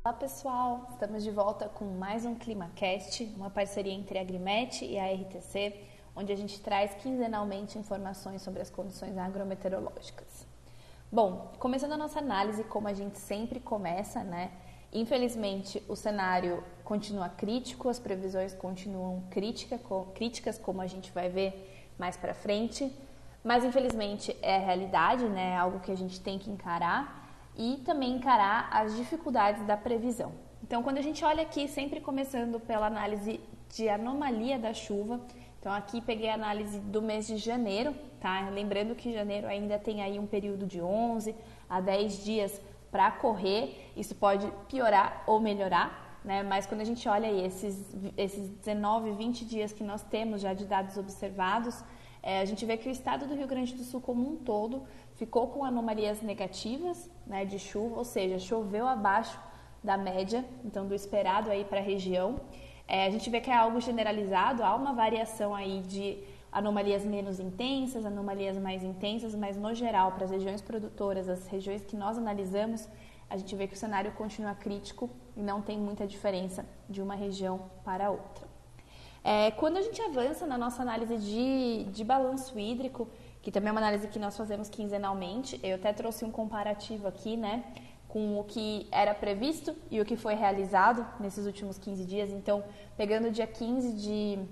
Olá pessoal, estamos de volta com mais um ClimaCast, uma parceria entre a Agrimet e a RTC, onde a gente traz quinzenalmente informações sobre as condições agrometeorológicas. Bom, começando a nossa análise, como a gente sempre começa, né? Infelizmente o cenário continua crítico, as previsões continuam críticas, como a gente vai ver mais para frente, mas infelizmente é a realidade, né? Algo que a gente tem que encarar. E também encarar as dificuldades da previsão. Então, quando a gente olha aqui, sempre começando pela análise de anomalia da chuva, então aqui peguei a análise do mês de janeiro, tá? Lembrando que janeiro ainda tem aí um período de 11 a 10 dias para correr, isso pode piorar ou melhorar, né? Mas quando a gente olha aí esses 19, 20 dias que nós temos já de dados observados, a gente vê que o estado do Rio Grande do Sul como um todo ficou com anomalias negativas, né, de chuva, ou seja, choveu abaixo da média, então do esperado aí para a região. A gente vê que é algo generalizado, há uma variação aí de anomalias menos intensas, anomalias mais intensas, mas no geral, para as regiões produtoras, as regiões que nós analisamos, a gente vê que o cenário continua crítico e não tem muita diferença de uma região para outra. Quando a gente avança na nossa análise de balanço hídrico, que também é uma análise que nós fazemos quinzenalmente, eu até trouxe um comparativo aqui, né, com o que era previsto e o que foi realizado nesses últimos 15 dias. Então, pegando o dia 15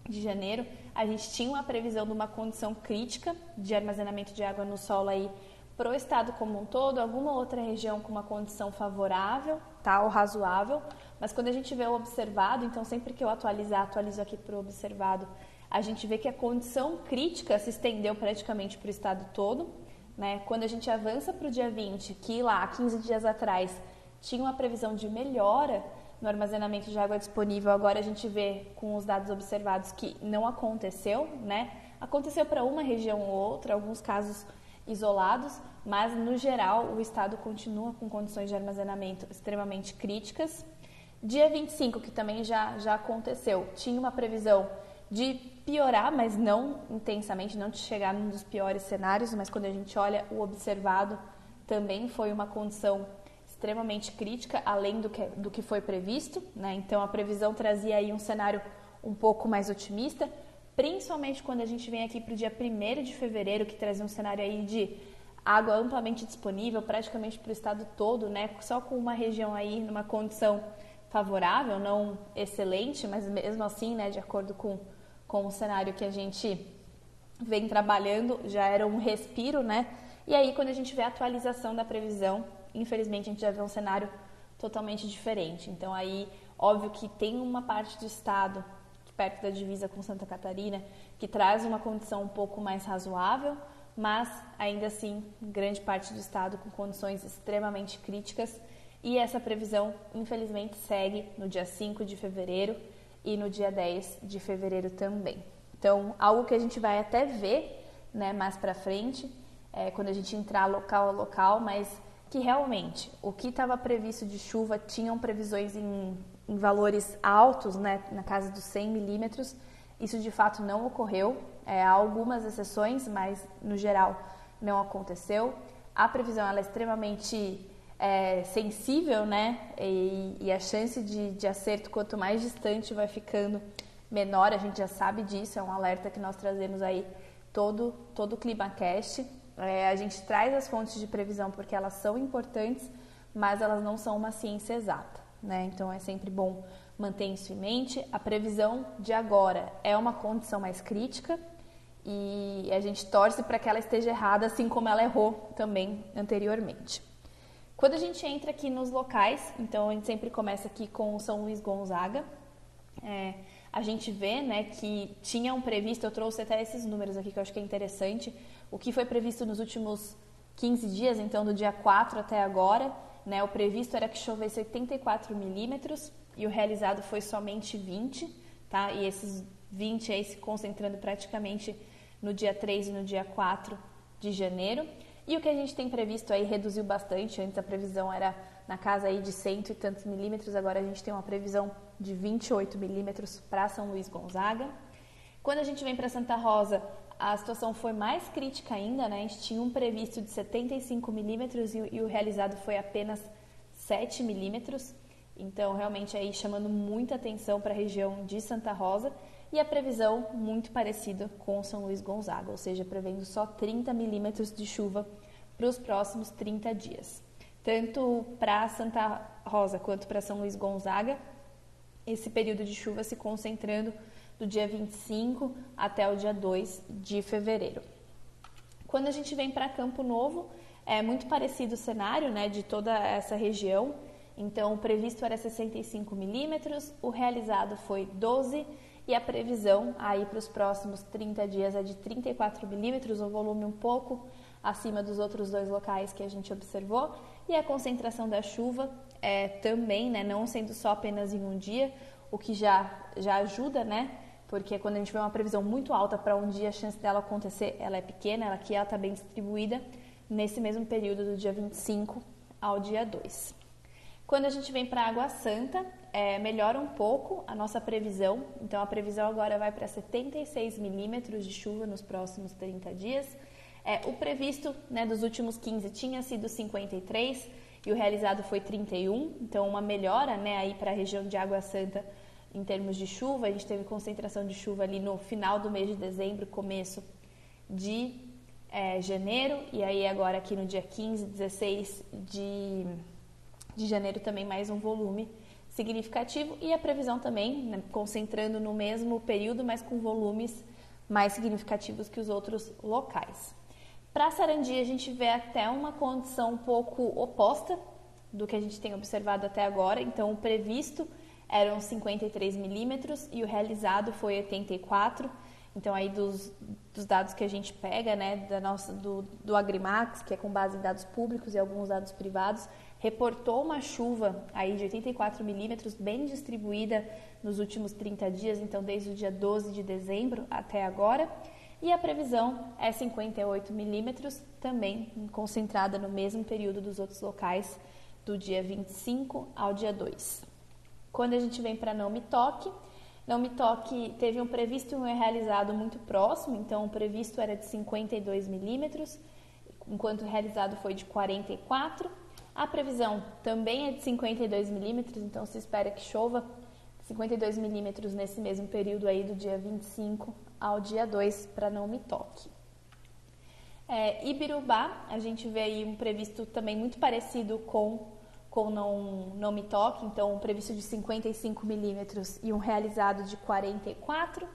de janeiro, a gente tinha uma previsão de uma condição crítica de armazenamento de água no solo aí para o estado como um todo, alguma outra região com uma condição favorável, tá, ou razoável, mas quando a gente vê o observado, então sempre que eu atualizo aqui para o observado, a gente vê que a condição crítica se estendeu praticamente para o estado todo, né? Quando a gente avança para o dia 20, que lá, 15 dias atrás, tinha uma previsão de melhora no armazenamento de água disponível, agora a gente vê com os dados observados que não aconteceu, né? Aconteceu para uma região ou outra, alguns casos isolados, mas no geral o estado continua com condições de armazenamento extremamente críticas. Dia 25, que também já aconteceu, tinha uma previsão de piorar, mas não intensamente, não de chegar num dos piores cenários, mas quando a gente olha o observado, também foi uma condição extremamente crítica, além do que foi previsto, né? Então a previsão trazia aí um cenário um pouco mais otimista, principalmente quando a gente vem aqui para o dia 1º de fevereiro, que trazia um cenário aí de água amplamente disponível, praticamente para o estado todo, né? Só com uma região aí numa condição favorável, não excelente, mas mesmo assim, né, de acordo com o cenário que a gente vem trabalhando, já era um respiro, né? E aí, quando a gente vê a atualização da previsão, infelizmente, a gente já vê um cenário totalmente diferente. Então, aí, óbvio que tem uma parte do estado, perto da divisa com Santa Catarina, que traz uma condição um pouco mais razoável, mas, ainda assim, grande parte do estado com condições extremamente críticas. E essa previsão, infelizmente, segue no dia 5 de fevereiro e no dia 10 de fevereiro também. Então, algo que a gente vai até ver, né, mais para frente, quando a gente entrar local a local, mas que realmente o que estava previsto de chuva tinham previsões em valores altos, né, na casa dos 100 milímetros. Isso de fato não ocorreu. Há algumas exceções, mas no geral não aconteceu. A previsão ela é extremamente sensível, né? E a chance de acerto, quanto mais distante vai ficando, menor. A gente já sabe disso, é um alerta que nós trazemos aí todo o ClimaCast. A gente traz as fontes de previsão porque elas são importantes, mas elas não são uma ciência exata, né? Então é sempre bom manter isso em mente. A previsão de agora é uma condição mais crítica e a gente torce para que ela esteja errada, assim como ela errou também anteriormente. Quando a gente entra aqui nos locais, então a gente sempre começa aqui com São Luís Gonzaga, a gente vê, né, que tinham previsto, eu trouxe até esses números aqui que eu acho que é interessante, o que foi previsto nos últimos 15 dias, então do dia 4 até agora, né, o previsto era que chovesse 84 milímetros e o realizado foi somente 20, tá? E esses 20 aí se concentrando praticamente no dia 3 e no dia 4 de janeiro. E o que a gente tem previsto aí reduziu bastante, antes a previsão era na casa aí de 100 e tantos milímetros, agora a gente tem uma previsão de 28 milímetros para São Luís Gonzaga. Quando a gente vem para Santa Rosa, a situação foi mais crítica ainda, né? A gente tinha um previsto de 75 milímetros e o realizado foi apenas 7 milímetros, então realmente aí chamando muita atenção para a região de Santa Rosa, e a previsão muito parecida com São Luís Gonzaga, ou seja, prevendo só 30 milímetros de chuva para os próximos 30 dias. Tanto para Santa Rosa quanto para São Luís Gonzaga, esse período de chuva se concentrando do dia 25 até o dia 2 de fevereiro. Quando a gente vem para Campo Novo, é muito parecido o cenário, né, de toda essa região. Então, o previsto era 65 milímetros, o realizado foi 12 e a previsão aí para os próximos 30 dias é de 34 milímetros, um volume um pouco acima dos outros dois locais que a gente observou. E a concentração da chuva também, né, não sendo só apenas em um dia, o que já ajuda, né? Porque quando a gente vê uma previsão muito alta para um dia, a chance dela acontecer, ela é pequena, ela está bem distribuída nesse mesmo período do dia 25 ao dia 2. Quando a gente vem para Água Santa, melhora um pouco a nossa previsão. Então, a previsão agora vai para 76 milímetros de chuva nos próximos 30 dias. O previsto, né, dos últimos 15 tinha sido 53 e o realizado foi 31. Então, uma melhora, né, aí para a região de Água Santa em termos de chuva. A gente teve concentração de chuva ali no final do mês de dezembro, começo de janeiro. E aí agora aqui no dia 15, 16 de janeiro também mais um volume significativo. E a previsão também, né, concentrando no mesmo período, mas com volumes mais significativos que os outros locais. Para Sarandi, a gente vê até uma condição um pouco oposta do que a gente tem observado até agora. Então, o previsto eram 53 milímetros e o realizado foi 84. Então, aí dos dados que a gente pega, né, do Agrimax, que é com base em dados públicos e alguns dados privados, reportou uma chuva aí de 84 milímetros bem distribuída nos últimos 30 dias, então desde o dia 12 de dezembro até agora. E a previsão é 58 milímetros, também concentrada no mesmo período dos outros locais, do dia 25 ao dia 2. Quando a gente vem para Não Me Toque, Não Me Toque teve um previsto e um realizado muito próximo, então o previsto era de 52 milímetros, enquanto o realizado foi de 44. A previsão também é de 52 milímetros, então se espera que chova 52 milímetros nesse mesmo período aí do dia 25 ao dia 2 para Não Me Toque. Ibirubá, a gente vê aí um previsto também muito parecido com Não Me Toque, então um previsto de 55 milímetros e um realizado de 44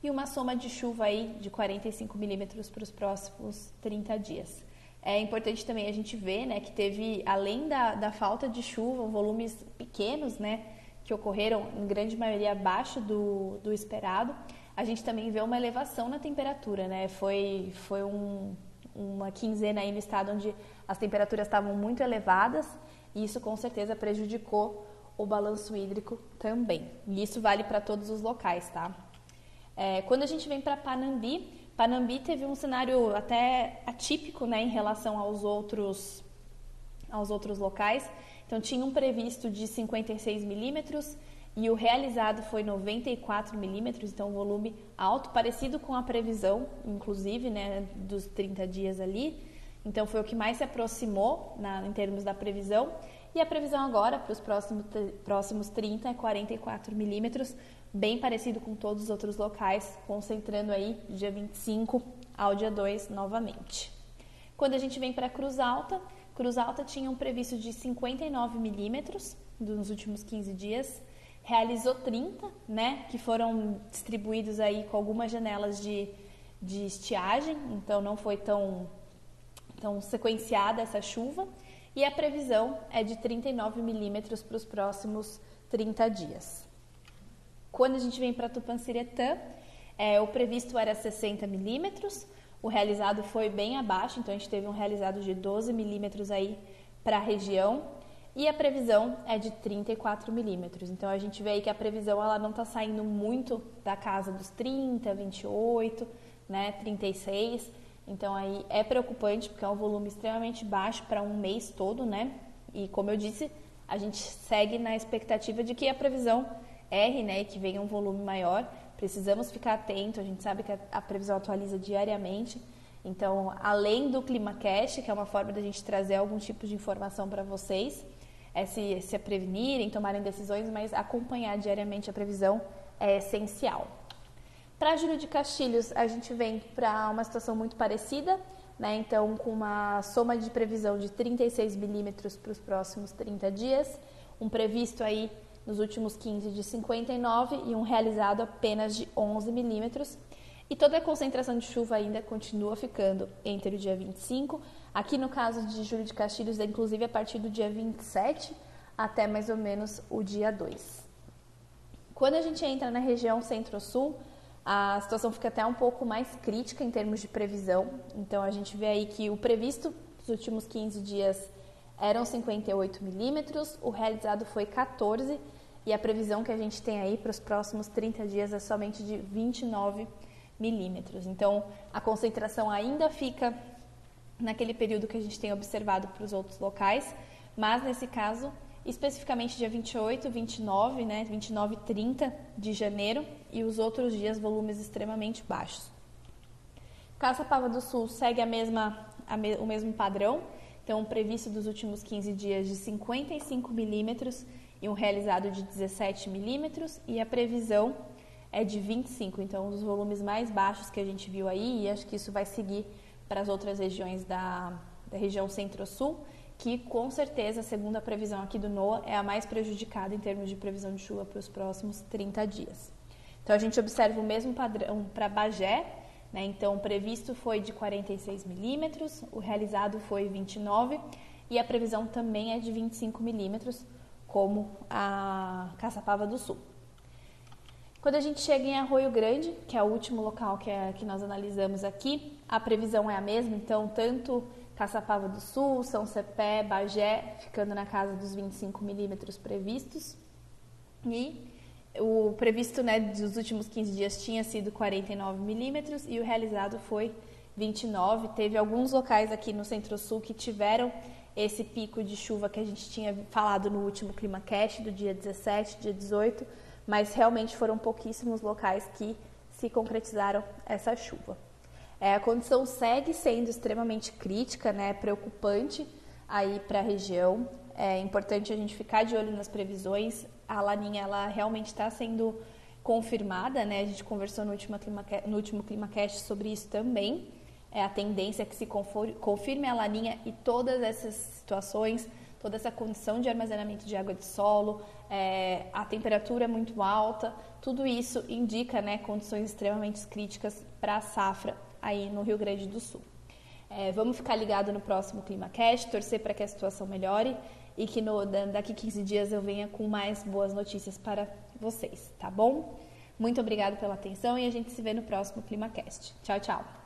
e uma soma de chuva aí de 45 milímetros para os próximos 30 dias. É importante também a gente ver, né, que teve, além da falta de chuva, volumes pequenos, né, que ocorreram em grande maioria abaixo do esperado, a gente também vê uma elevação na temperatura, né? Foi uma quinzena aí no estado onde as temperaturas estavam muito elevadas e isso com certeza prejudicou o balanço hídrico também. E isso vale para todos os locais, tá? Quando a gente vem para Panambi teve um cenário até atípico, né, em relação aos outros locais. Então, tinha um previsto de 56 milímetros e o realizado foi 94 milímetros, então um volume alto, parecido com a previsão, inclusive, né, dos 30 dias ali. Então, foi o que mais se aproximou em termos da previsão. E a previsão agora, para os próximos 30, é 44 milímetros, bem parecido com todos os outros locais, concentrando aí dia 25 ao dia 2 novamente. Quando a gente vem para Cruz Alta tinha um previsto de 59 milímetros nos últimos 15 dias, realizou 30, né, que foram distribuídos aí com algumas janelas de estiagem, então não foi tão sequenciada essa chuva, e a previsão é de 39 milímetros para os próximos 30 dias. Quando a gente vem para Tupanciretã, o previsto era 60 milímetros, o realizado foi bem abaixo, então a gente teve um realizado de 12 milímetros aí para a região, e a previsão é de 34 milímetros. Então a gente vê aí que a previsão ela não está saindo muito da casa dos 30, 28, né, 36. Então aí é preocupante porque é um volume extremamente baixo para um mês todo, né? E como eu disse, a gente segue na expectativa de que a previsão erre, né, e que venha um volume maior. Precisamos ficar atento, a gente sabe que a previsão atualiza diariamente. Então, além do ClimaCast, que é uma forma da gente trazer algum tipo de informação para vocês, se prevenirem, tomarem decisões, mas acompanhar diariamente a previsão é essencial. Para Júlio de Castilhos, a gente vem para uma situação muito parecida, né? Então, com uma soma de previsão de 36 milímetros para os próximos 30 dias, um previsto aí nos últimos 15 de 59 e um realizado apenas de 11 milímetros. E toda a concentração de chuva ainda continua ficando entre o dia 25, aqui no caso de Júlio de Castilhos, inclusive a partir do dia 27 até mais ou menos o dia 2. Quando a gente entra na região centro-sul, a situação fica até um pouco mais crítica em termos de previsão. Então, a gente vê aí que o previsto nos últimos 15 dias eram 58 milímetros, o realizado foi 14 e a previsão que a gente tem aí para os próximos 30 dias é somente de 29 milímetros. Então, a concentração ainda fica naquele período que a gente tem observado para os outros locais, mas nesse caso, especificamente dia 28, 29, né, 29 e 30 de janeiro e os outros dias volumes extremamente baixos. Caçapava do Sul segue o mesmo padrão, então previsto dos últimos 15 dias de 55 milímetros e um realizado de 17 milímetros e a previsão é de 25, então os volumes mais baixos que a gente viu aí, e acho que isso vai seguir para as outras regiões da região centro-sul, que com certeza, segundo a previsão aqui do NOAA, é a mais prejudicada em termos de previsão de chuva para os próximos 30 dias. Então a gente observa o mesmo padrão para Bagé, né? Então o previsto foi de 46 milímetros, o realizado foi 29 e a previsão também é de 25 milímetros, como a Caçapava do Sul. Quando a gente chega em Arroio Grande, que é o último local que nós analisamos aqui, a previsão é a mesma, então tanto Caçapava do Sul, São Cepé, Bagé, ficando na casa dos 25 milímetros previstos. E o previsto, né, dos últimos 15 dias tinha sido 49 milímetros e o realizado foi 29. Teve alguns locais aqui no Centro-Sul que tiveram esse pico de chuva que a gente tinha falado no último ClimaCast, do dia 17, dia 18, mas realmente foram pouquíssimos locais que se concretizaram essa chuva. A condição segue sendo extremamente crítica, né, preocupante aí para a região. É importante a gente ficar de olho nas previsões. A Laninha, ela realmente está sendo confirmada, né? A gente conversou no último ClimaCast sobre isso também. A tendência é que se confirme a Laninha e todas essas situações, toda essa condição de armazenamento de água de solo, a temperatura muito alta, tudo isso indica, né, condições extremamente críticas para a safra aí no Rio Grande do Sul. Vamos ficar ligado no próximo ClimaCast, torcer para que a situação melhore e que daqui 15 dias eu venha com mais boas notícias para vocês, tá bom? Muito obrigada pela atenção e a gente se vê no próximo ClimaCast. Tchau, tchau!